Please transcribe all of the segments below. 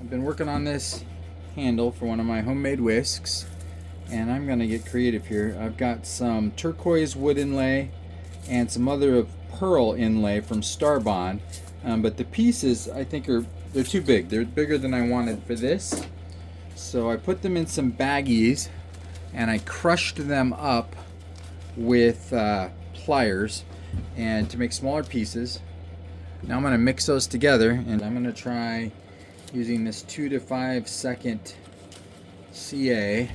I've been working on this handle for one of my homemade whisks, and I'm going to get creative here. I've got some turquoise wood inlay and some other pearl inlay from Starbond, but the pieces I think they're too big. They're bigger than I wanted for this, so I put them in some baggies and I crushed them up with pliers and to make smaller pieces. Now I'm going to mix those together, and I'm going to try using this 2 to 5 second CA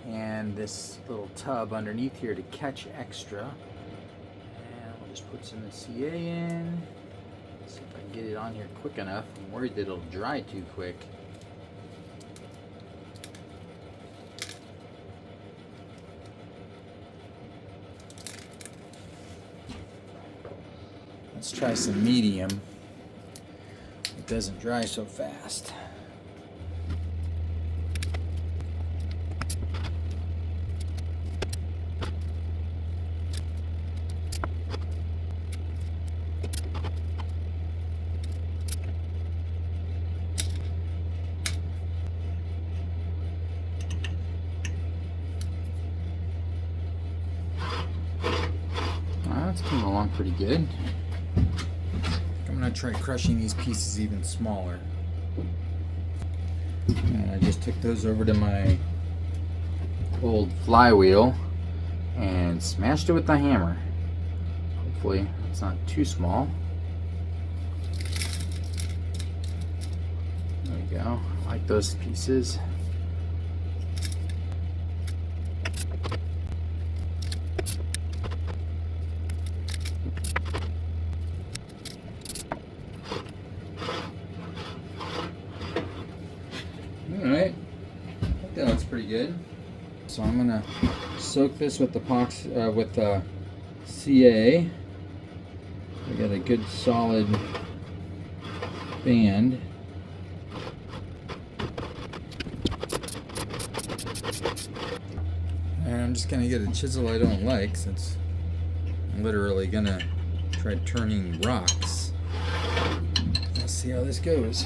and this little tub underneath here to catch extra. And we'll just put some of the CA in. See if I can get it on here quick enough. I'm worried that it'll dry too quick. Let's try some medium. It doesn't dry so fast. That's coming along pretty good. I'm going to try crushing these pieces even smaller. And I just took those over to my old flywheel and smashed it with the hammer. Hopefully it's not too small. There we go. I like those pieces. Alright, I think that looks pretty good. So I'm gonna soak this with epoxy, with CA. I got a good solid band. And I'm just gonna get a chisel I don't like, since I'm literally gonna try turning rocks. Let's see how this goes.